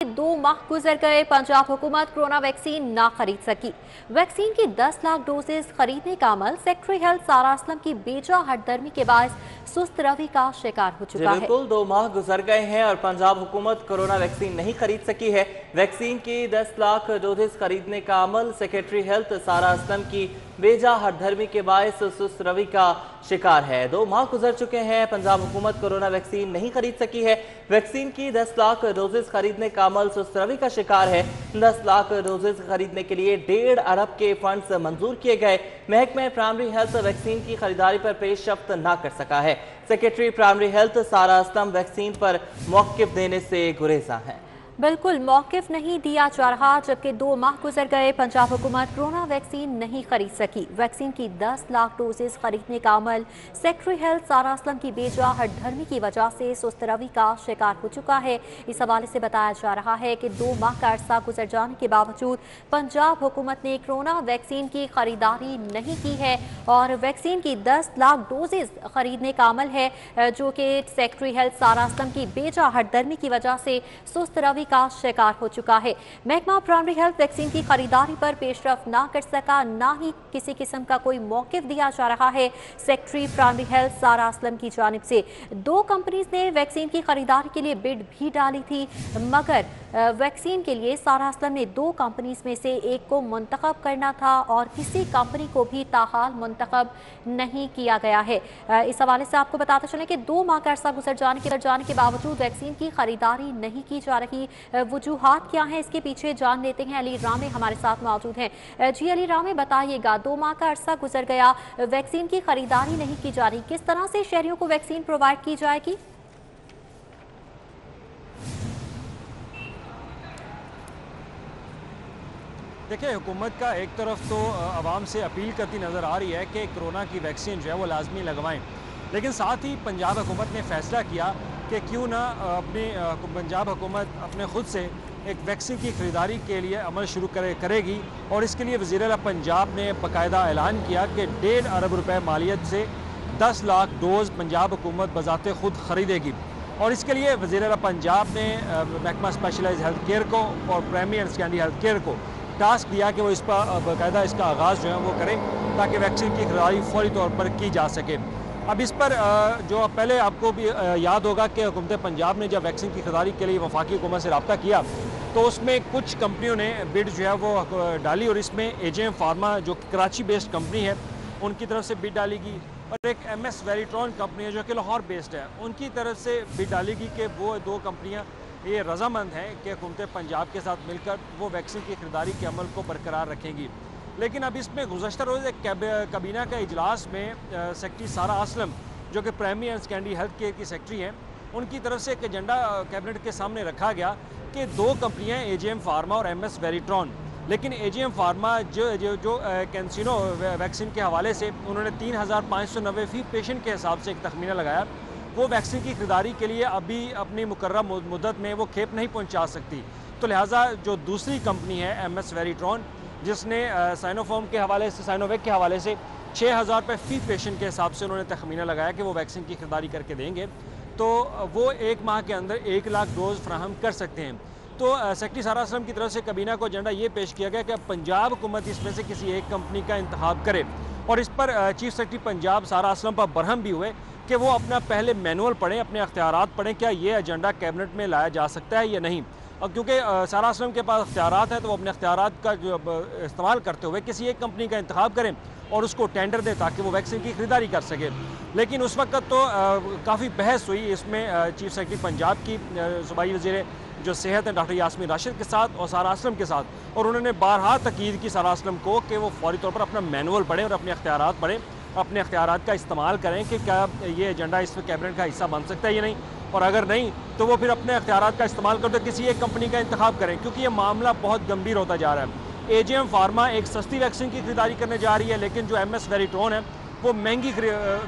2 माह गुजर गए, पंजाब हुकूमत कोरोना वैक्सीन ना खरीद सकी। वैक्सीन की 10 लाख डोजेस खरीदने का अमल सेक्रेटरी हेल्थ सारा असलम की बेजा हटदर्मी के बायस सुस्त रवि का शिकार हो चुका है। बिल्कुल 2 माह गुजर गए हैं और पंजाब हुकूमत कोरोना वैक्सीन नहीं खरीद सकी है। वैक्सीन की 10 लाख डोजेस खरीदने का अमल सेक्रेटरी हेल्थ सारा असलम की बेजा हटधर्मी के बायस सुस्त रवि का शिकार है। 2 माह गुजर चुके हैं, पंजाब हुकूमत कोरोना वैक्सीन नहीं खरीद सकी है। वैक्सीन की 10 लाख डोजेस खरीदने का अमल सुस्त रवि का शिकार है। 10 लाख डोजेस खरीदने के लिए 1.5 अरब के फंड्स मंजूर किए गए। महकमा प्राइमरी हेल्थ वैक्सीन की खरीदारी पर पेशरफ्त ना कर सका है। सेक्रेटरी प्राइमरी हेल्थ सारा असलम वैक्सीन पर मौक़िफ़ देने से गुरेज़ा हैं। बिल्कुल मौक़िफ़ नहीं दिया जा रहा, जबकि 2 माह गुजर गए, पंजाब हुकूमत कोरोना वैक्सीन नहीं खरीद सकी। वैक्सीन की 10 लाख डोजेस खरीदने का अमल सेक्रेटरी हेल्थ सारा असलम की बेजा हटधर्मी की वजह से सुस्त रवि का शिकार हो चुका है। इस हवाले से बताया जा रहा है कि 2 माह का अरसा गुजर जाने के बावजूद पंजाब हुकूमत ने कोरोना वैक्सीन की खरीदारी नहीं की है और वैक्सीन की 10 लाख डोजेस खरीदने का अमल है, जो कि सेक्रेटरी हेल्थ सारा असलम की बेजा हटधर्मी की वजह से सुस्त रवि का शिकार हो चुका है। महकमा प्राइमरी हेल्थ वैक्सीन की खरीदारी पर पेशरफ्त ना कर सका, ना ही किसी किस्म का कोई मौक़िफ़ दिया जा रहा है। सेक्रेटरी प्राइमरी हेल्थ सारा असलम की जानिब से 2 कंपनीज ने वैक्सीन की खरीदारी के लिए बिड भी डाली थी, मगर वैक्सीन के लिए सारा असलम ने 2 कंपनीज में से एक को मुंतखब करना था और किसी कंपनी को भी ताहाल मुंतखब नहीं किया गया है। इस हवाले से आपको बताते चलें कि 2 माह का अरसा गुजर जाने के बावजूद वैक्सीन की खरीदारी नहीं की जा रही। वजूहात क्या हैं, इसके पीछे जान लेते हैं। अली रामे हमारे साथ मौजूद हैं। जी अली रामे, बताइएगा, 2 माह का अरसा गुजर गया, वैक्सीन की खरीदारी नहीं की जा रही, किस तरह से शहरियों को वैक्सीन प्रोवाइड की जाएगी? देखिए, हुकूमत का एक तरफ तो आवाम से अपील करती नज़र आ रही है कि कोरोना की वैक्सीन जो है वो लाजमी लगवाएं, लेकिन साथ ही पंजाब हुकूमत ने फैसला किया कि क्यों ना पंजाब हुकूमत अपने खुद से एक वैक्सीन की ख़रीदारी के लिए अमल शुरू करेगी और इसके लिए वज़ीर आला पंजाब ने बाकायदा ऐलान किया कि 1.5 अरब रुपए मालियत से 10 लाख डोज़ पंजाब हुकूमत बज़ाते खुद ख़रीदेगी। और इसके लिए वज़ीर आला पंजाब ने महकमा स्पेशलाइज्ड हेल्थ केयर को और primary and secondary health care को टास्क दिया कि वो इस पर बाकायदा इसका आगाज़ जो है वो करें ताकि वैक्सीन की खरीदारी फौरी तौर पर की जा सके। अब इस पर जो पहले आपको भी याद होगा कि हुकूमत पंजाब ने जब वैक्सीन की खरीदारी के लिए वफाकी हुकूमत से रब्ता किया तो उसमें कुछ कंपनियों ने बिड जो है वो डाली और इसमें एजेएम फार्मा जो कराची बेस्ड कंपनी है उनकी तरफ से बिड डालेगी और एक MS वेरिट्रॉन कंपनी है जो कि लाहौर बेस्ड है, उनकी तरफ से बिड डालेगी कि वो 2 कंपनियाँ ये रजामंद हैं कि हुकूमत पंजाब के साथ मिलकर वो वैक्सीन की खरीदारी के अमल को बरकरार रखेंगी। लेकिन अब इसमें गुज़श्ता रोज़ एक काबीना का इजलास में सेक्रेटरी सारा असलम जो कि primary and secondary health care की सेक्रेटरी हैं, उनकी तरफ से एक एजेंडा कैबिनेट के सामने रखा गया कि 2 कंपनियां एजेएम फार्मा और MS वेरिट्रॉन, लेकिन एजेएम फार्मा जो कैंसिनो वैक्सीन के हवाले से उन्होंने 3590 फी पेशेंट के हिसाब से एक तखमीना लगाया, वो वैक्सीन की खरीदारी के लिए अभी अपनी मुकर्रर मुद्दत में वो खेप नहीं पहुंचा सकती। तो लिहाजा जो दूसरी कंपनी है MS वेरिट्रॉन जिसने साइनोफॉर्म के हवाले से साइनोवेक के हवाले से 6000 रुपये फ़ी पेशेंट के हिसाब से उन्होंने तखमीना लगाया कि वो वैक्सीन की खरीदारी करके देंगे, तो वो 1 माह के अंदर 1 लाख डोज़ फ्राहम कर सकते हैं। तो सेक्रेटरी सारा असलम की तरफ से काबीना को एजेंडा ये पेश किया गया कि अब पंजाब हुकूमत इसमें से किसी एक कंपनी का इंतखाब करे और इस पर चीफ सेक्रेटरी पंजाब सारा असलम पर बरहम भी हुए कि वो अपना पहले मैनुअल पढ़ें, अपने अख्तियारात पढ़ें, क्या ये एजेंडा कैबिनेट में लाया जा सकता है या नहीं। और क्योंकि सारा असलम के पास अख्तियारात हैं तो वो अपने अख्तियारात का जो इस्तेमाल करते हुए किसी एक कंपनी का इंतखाब करें और उसको टेंडर दें ताकि वो वैक्सीन की खरीदारी कर सके। लेकिन उस वक्त तो काफ़ी बहस हुई इसमें चीफ सेक्रेटरी पंजाब की सूबाई वज़ीर जो सेहत है डॉक्टर यास्मीन राशिद के साथ और सारा असलम के साथ, और उन्होंने बारहा तकीद की सारा असलम को कि वो फौरी तौर पर अपना मैनुअल पढ़ें और अपने अख्तियारात पढ़ें, अपने अख्तियारात का इस्तेमाल करें कि क्या ये एजेंडा इस कैबिनेट का हिस्सा बन सकता है या नहीं, और अगर नहीं तो वो फिर अपने अख्तियारात का इस्तेमाल करते किसी एक कंपनी का इंतखाब करें, क्योंकि ये मामला बहुत गंभीर होता जा रहा है। एजेएम फार्मा एक सस्ती वैक्सीन की खरीदारी करने जा रही है, लेकिन जो MS वेरिट्रॉन है वो महंगी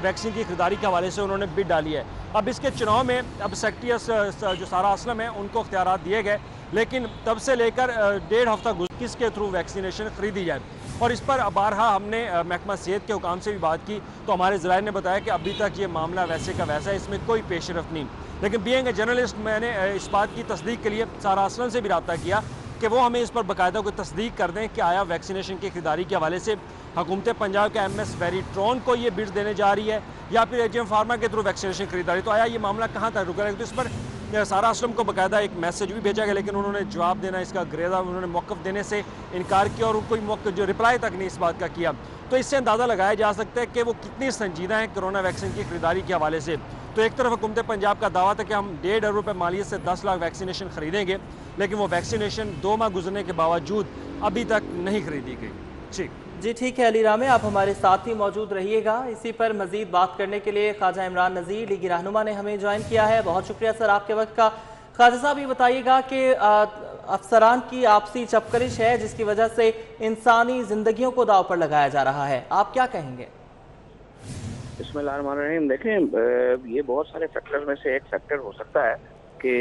वैक्सीन की खरीदारी के हवाले से उन्होंने बिड डाली है। अब इसके चुनाव में अब सेक्रेटरी जो सारा असलम है उनको अख्तियारात दिए गए, लेकिन तब से लेकर 1.5 हफ्ता किसके थ्रू वैक्सीनेशन खरीदी जाए। और इस पर बारहा हमने महकमा सेहत के हुकाम से भी बात की तो हमारे ज़राए ने बताया कि अभी तक ये मामला वैसे का वैसा है, इसमें कोई पेशरफ नहीं। लेकिन बीइंग ए जर्नलिस्ट मैंने इस बात की तस्दीक के लिए सारा असलम से भी रब्ता किया कि वो हमें इस पर बाकायदा कोई तस्दीक कर दें कि आया वैक्सीनेशन की खरीदारी के हवाले से हुकूमत पंजाब के MS वेरिट्रॉन को ये बिड्स देने जा रही है या फिर AGM फार्मा के थ्रू वैक्सीनेशन खरीदारी, तो आया ये मामला कहाँ तक रुका है। तो इस पर सारा असलम को बाकायदा एक मैसेज भी भेजा गया, लेकिन उन्होंने जवाब देना इसका ग्रेदा उन्होंने मौक़िफ़ देने से इनकार किया और कोई मौक़िफ़ जो रिप्लाई तक नहीं इस बात का किया। तो इससे अंदाज़ा लगाया जा सकता है कि वो कितनी संजीदा हैं कोरोना वैक्सीन की खरीदारी के हवाले से। तो एक तरफ हुकूमत पंजाब का दावा था कि हम 1.5 अरब रुपये मालियत से 10 लाख वैक्सीनेशन खरीदेंगे, लेकिन वो वैक्सीनेशन 2 माह गुजरने के बावजूद अभी तक नहीं खरीदी गई। जी ठीक है, अली रामे आप हमारे साथ ही मौजूद रहिएगा। इसी पर मजीद बात करने के लिए ख्वाजा इमरान नज़ीर लीगी रहनुमा ने हमें ज्वाइन किया है। बहुत शुक्रिया सर आपके वक्त का। ख्वाजा साहब ये बताइएगा कि अफसरान की आपसी चपकरिश है जिसकी वजह से इंसानी जिंदगियों को दाव पर लगाया जा रहा है, आप क्या कहेंगे? बिस्मिल्लाहिर्रहमानिर्रहीम। देखें, ये बहुत सारे फैक्टर्स में से एक फैक्टर हो सकता है कि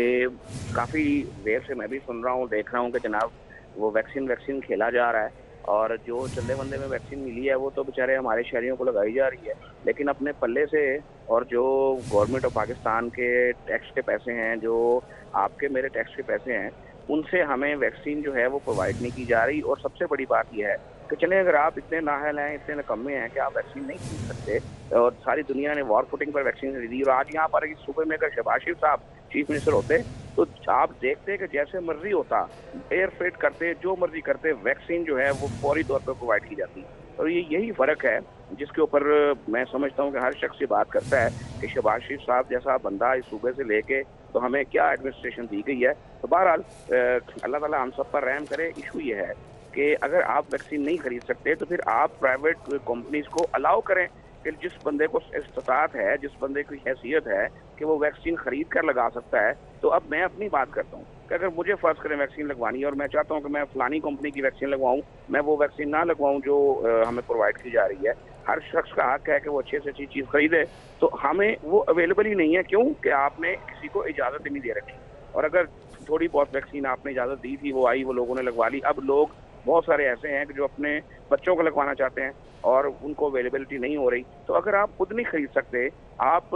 काफ़ी देर से मैं भी सुन रहा हूँ, देख रहा हूँ कि जनाब वो वैक्सीन खेला जा रहा है और जो चंदे बंदे में वैक्सीन मिली है वो तो बेचारे हमारे शहरियों को लगाई जा रही है, लेकिन अपने पल्ले से और जो गवर्नमेंट ऑफ पाकिस्तान के टैक्स के पैसे हैं, जो आपके मेरे टैक्स के पैसे हैं, उनसे हमें वैक्सीन जो है वो प्रोवाइड नहीं की जा रही। और सबसे बड़ी बात यह है कि चले अगर आप इतने नाअहल हैं, इतने नकम्मे हैं कि आप वैक्सीन नहीं खरीद सकते और सारी दुनिया ने वॉर फुटिंग पर वैक्सीन खरीदी और आज यहाँ पर इस सूबे में अगर शहबाज शरीफ साहब चीफ मिनिस्टर होते तो आप देखते कि जैसे मर्जी होता, एयर फ्रेट करते, जो मर्जी करते, वैक्सीन जो है वो फौरी तौर पर प्रोवाइड की जाती। और यही फ़र्क है जिसके ऊपर मैं समझता हूँ कि हर शख्स ये बात करता है कि शहबाज शरीफ साहब जैसा बंदा इस सूबे से लेके तो हमें क्या एडमिनिस्ट्रेशन दी गई है। तो बहरहाल अल्लाह ताला हम सब पर रहम करे। इशू ये है कि अगर आप वैक्सीन नहीं खरीद सकते तो फिर आप प्राइवेट कंपनीज को अलाउ करें कि जिस बंदे को इस्तात है, जिस बंदे की हैसियत है कि वो वैक्सीन खरीद कर लगा सकता है। तो अब मैं अपनी बात करता हूँ कि अगर मुझे फर्ज करें वैक्सीन लगवानी है और मैं चाहता हूँ कि मैं फलानी कंपनी की वैक्सीन लगवाऊँ, मैं वो वैक्सीन ना लगवाऊँ जो हमें प्रोवाइड की जा रही है। हर शख्स का हक है कि वो अच्छे से अच्छी चीज़ खरीदे, तो हमें वो अवेलेबल ही नहीं है। क्यों कि आपने किसी को इजाज़त ही नहीं दे रखी। और अगर थोड़ी बहुत वैक्सीन आपने इजाज़त दी थी, वो आई, वो लोगों ने लगवा ली। अब लोग बहुत सारे ऐसे हैं कि जो अपने बच्चों को लगवाना चाहते हैं और उनको अवेलेबिलिटी नहीं हो रही। तो अगर आप खुद नहीं खरीद सकते, आप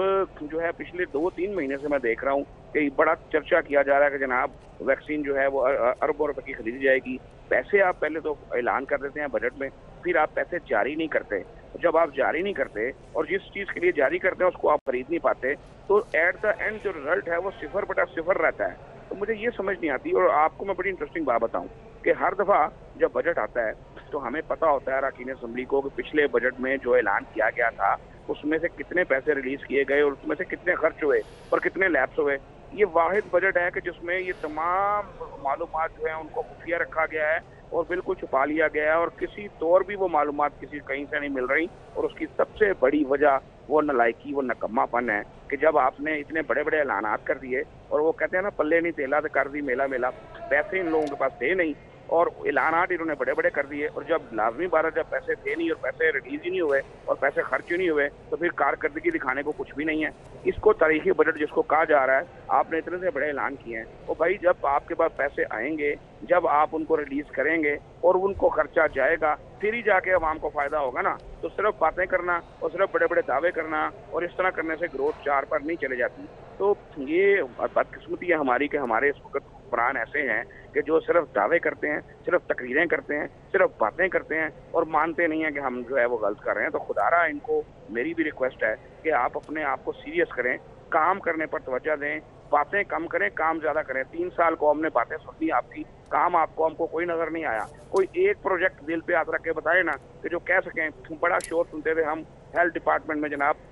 जो है पिछले 2-3 महीने से मैं देख रहा हूँ कि बड़ा चर्चा किया जा रहा है कि जनाब वैक्सीन जो है वो अरबों रुपए की खरीदी जाएगी। पैसे आप पहले तो ऐलान कर देते हैं बजट में, फिर आप पैसे जारी नहीं करते। जब आप जारी नहीं करते और जिस चीज़ के लिए जारी करते हैं उसको आप खरीद नहीं पाते, तो एट द एंड जो रिजल्ट है वो 0/0 रहता है। तो मुझे ये समझ नहीं आती। और आपको मैं बड़ी इंटरेस्टिंग बात बताऊं कि हर दफ़ा जब बजट आता है तो हमें पता होता है अरकान असम्बली को कि पिछले बजट में जो ऐलान किया गया था उसमें से कितने पैसे रिलीज किए गए और उसमें से कितने खर्च हुए और कितने लैप्स हुए। ये वाहिद बजट है कि जिसमें ये तमाम मालूमात जो है उनको खुफिया रखा गया है और बिल्कुल छुपा लिया गया है और किसी तौर भी वो मालूमात किसी कहीं से नहीं मिल रही। और उसकी सबसे बड़ी वजह वो नलायकी, वो नकम्मापन है कि जब आपने इतने बड़े बड़े ऐलानात कर दिए और वो कहते हैं ना पल्ले नहीं तेला तो कर दी मेला मेला, पैसे इन लोगों के पास थे नहीं और ऐलानात इन्होंने बड़े बड़े कर दिए। और जब लाजमी बात जब पैसे थे नहीं और पैसे रिलीज ही नहीं हुए और पैसे खर्च ही नहीं हुए तो फिर कारकर्दगी दिखाने को कुछ भी नहीं है। इसको तारीखी बजट जिसको कहा जा रहा है, आपने इतने से बड़े ऐलान किए हैं, तो भाई जब आपके पास पैसे आएंगे, जब आप उनको रिलीज करेंगे और उनको खर्चा जाएगा, फिर ही जाके अवाम को फायदा होगा ना। तो सिर्फ बातें करना और सिर्फ बड़े बड़े दावे करना और इस तरह करने से ग्रोथ 4 पर नहीं चले जाती। तो ये बदकिस्मती है हमारी कि हमारे इस वक्त हुक्मरान ऐसे हैं कि जो सिर्फ दावे करते हैं, सिर्फ तकरीरें करते हैं, सिर्फ बातें करते हैं और मानते नहीं हैं कि हम जो है वो गलत कर रहे हैं। तो खुदारा इनको मेरी भी रिक्वेस्ट है कि आप अपने आप को सीरियस करें, काम करने पर तवज्जो दें, बातें कम करें, काम ज्यादा करें। 3 साल को हमने बातें सुनी आपकी, काम आपको हमको कोई नजर नहीं आया। कोई एक प्रोजेक्ट दिल पे हाथ रख के बताए ना कि जो कह सकें। बड़ा शोर सुनते थे हम हेल्थ डिपार्टमेंट में, जनाब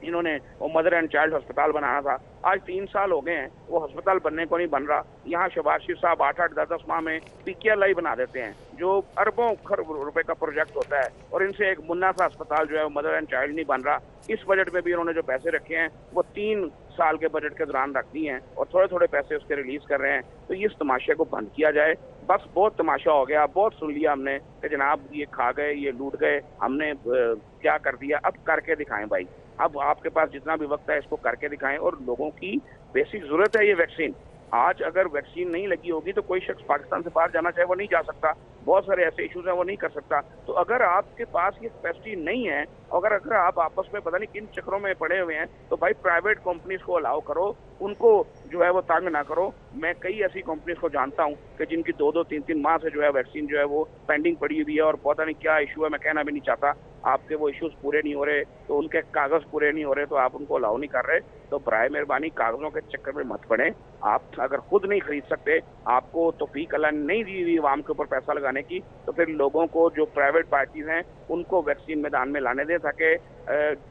इन्होंने वो मदर एंड चाइल्ड अस्पताल बनाना था, आज 3 साल हो गए हैं वो अस्पताल बनने को नहीं बन रहा। यहाँ शहबाज शरीफ साहब 8-8, 10-10 माह में PKLI बना देते हैं जो अरबों रुपए का प्रोजेक्ट होता है और इनसे एक मुन्ना सा अस्पताल जो है वो मदर एंड चाइल्ड नहीं बन रहा। इस बजट में भी उन्होंने जो पैसे रखे हैं वो 3 साल के बजट के दौरान रख दिए हैं और थोड़े थोड़े पैसे उसके रिलीज कर रहे हैं। तो इस तमाशे को बंद किया जाए। बस बहुत तमाशा हो गया, बहुत सुन लिया हमने कि जनाब ये खा गए, ये लूट गए, हमने क्या कर दिया। अब करके दिखाएं भाई, अब आपके पास जितना भी वक्त है इसको करके दिखाएं। और लोगों की बेसिक जरूरत है ये वैक्सीन। आज अगर वैक्सीन नहीं लगी होगी तो कोई शख्स पाकिस्तान से बाहर जाना चाहे वो नहीं जा सकता, बहुत सारे ऐसे इश्यूज हैं वो नहीं कर सकता। तो अगर आपके पास ये कैपेसिटी नहीं है, अगर आप आपस में पता नहीं किन चक्रों में पड़े हुए हैं, तो भाई प्राइवेट कंपनीज को अलाउ करो, उनको जो है वो तंग ना करो। मैं कई ऐसी कंपनीज को जानता हूं कि जिनकी 2-2, 3-3 माह से जो है वैक्सीन जो है वो पेंडिंग पड़ी हुई है और पता नहीं क्या इशू है, मैं कहना भी नहीं चाहता। आपके वो इश्यूज पूरे नहीं हो रहे, तो उनके कागज पूरे नहीं हो रहे, तो आप उनको अलाउ नहीं कर रहे। तो बराए मेहरबानी कागजों के चक्कर में मत पड़े। आप अगर खुद नहीं खरीद सकते, आपको तौफीक अल्लाह ने नहीं दी हुई आवाम के ऊपर पैसा लगाने की, तो फिर लोगों को जो प्राइवेट पार्टीज हैं उनको वैक्सीन मैदान में लाने दें, ताकि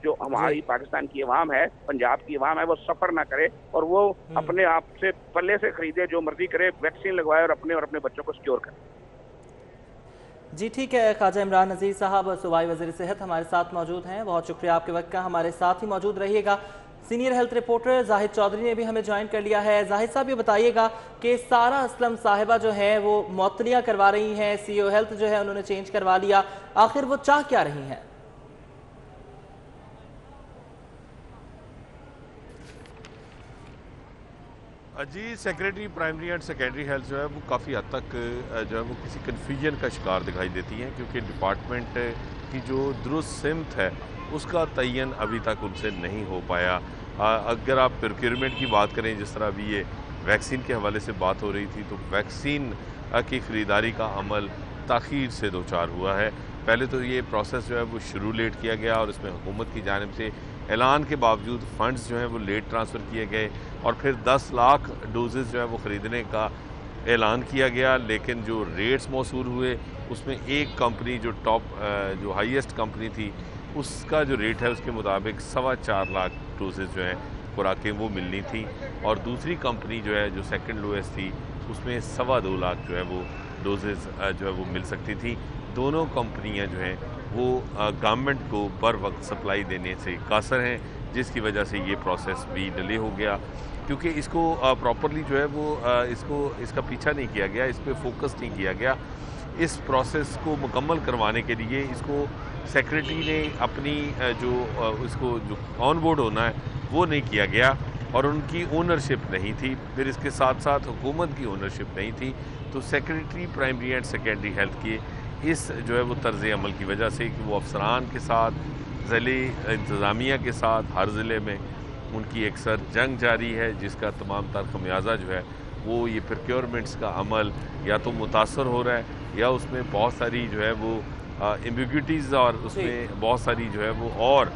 जो हमारी पाकिस्तान की अवाम है, पंजाब की अवाम है, वो सफर ना करे और वो अपने आप से पल्ले से खरीदे, जो मर्जी करे, वैक्सीन लगवाए और अपने बच्चों को सिक्योर करे। जी ठीक है, ख्वाजा इमरान नज़ीर साहब सूबाई वज़ीर सेहत हमारे साथ मौजूद हैं। बहुत शुक्रिया आपके वक्त का, हमारे साथ ही मौजूद रहिएगा। Senior health reporter Zahid Chaudhry ने भी हमें ज्वाइन कर लिया है। जाहिद साहब ये बताइएगा कि सारा असलम साहिबा जो है वो मौतलियाँ करवा रही हैं, CEO हेल्थ जो है उन्होंने चेंज करवा लिया, आखिर वो चाह क्या रही हैं? जी, secretary primary and secondary health जो है वो काफ़ी हद तक जो है वो किसी कन्फ्यूजन का शिकार दिखाई देती हैं, क्योंकि डिपार्टमेंट की जो दुरुस्त सिमत है उसका तयन अभी तक उनसे नहीं हो पाया। अगर आप प्रोक्योरमेंट की बात करें, जिस तरह अभी ये वैक्सीन के हवाले से बात हो रही थी, तो वैक्सीन की ख़रीदारी का अमल ताख़ीर से दो चार हुआ है। पहले तो ये प्रोसेस जो है वो शुरू लेट किया गया और इसमें हुकूमत की जानिब से ऐलान के बावजूद फ़ंड्स जो हैं वो लेट ट्रांसफ़र किए गए और फिर 10 लाख डोजेज़ जो है वो ख़रीदने का ऐलान किया गया, लेकिन जो रेट्स मौसूल हुए उसमें एक कंपनी जो टॉप जो हाईएस्ट कंपनी थी उसका जो रेट है उसके मुताबिक 4.25 लाख डोजेज़ जो हैं खुराकें वो मिलनी थी और दूसरी कंपनी जो है जो सेकंड लोएस्ट थी उसमें 2.25 लाख जो है वो डोजेज़ जो है वो मिल सकती थी। दोनों कंपनियां जो हैं वो गवर्नमेंट को बर वक्त सप्लाई देने से कासर हैं, जिसकी वजह से ये प्रोसेस भी डिले हो गया, क्योंकि इसको प्रॉपरली जो है वो इसका पीछा नहीं किया गया, इस पर फोकस नहीं किया गया। इस प्रोसेस को मुकम्मल करवाने के लिए इसको सेक्रेटरी ने अपनी इसको जो ऑन बोर्ड होना है वो नहीं किया गया और उनकी ओनरशिप नहीं थी, फिर इसके साथ साथ हुकूमत की ओनरशिप नहीं थी। तो secretary primary and secondary health के इस जो है वो तर्ज़ अमल की वजह से कि वो अफसरान के साथ ज़िले इंतज़ामिया के साथ हर ज़िले में उनकी एक सर जंग जारी है, जिसका तमाम तर खमियाजा जो है वो ये प्रोक्योरमेंट्स का अमल या तो मुतासर हो रहा है या उसमें बहुत सारी जो है वो एम्बिग्यूटीज़ और उसमें बहुत सारी जो है वो और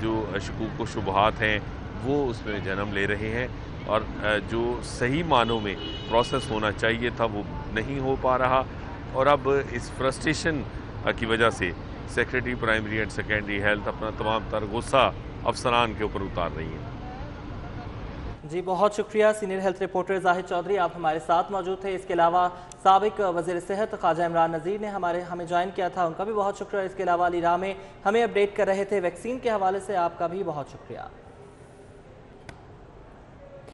जो शकूक व शुबहात हैं वो उसमें जन्म ले रहे हैं और जो सही मानों में प्रोसेस होना चाहिए था वो नहीं हो पा रहा। और अब इस फ्रस्ट्रेशन की वजह से secretary primary and secondary health अपना तमाम तर गुस्सा अफसरान के ऊपर उतार रही है। जी बहुत शुक्रिया senior health reporter Zahid Chaudhry, आप हमारे साथ मौजूद थे। इसके अलावा साबिक वज़ीर सेहत ख्वाजा इमरान नज़ीर ने हमें ज्वाइन किया था, उनका भी बहुत शुक्रिया। इसके अलावा अली रामे हमें अपडेट कर रहे थे वैक्सीन के हवाले से, आपका भी बहुत शुक्रिया।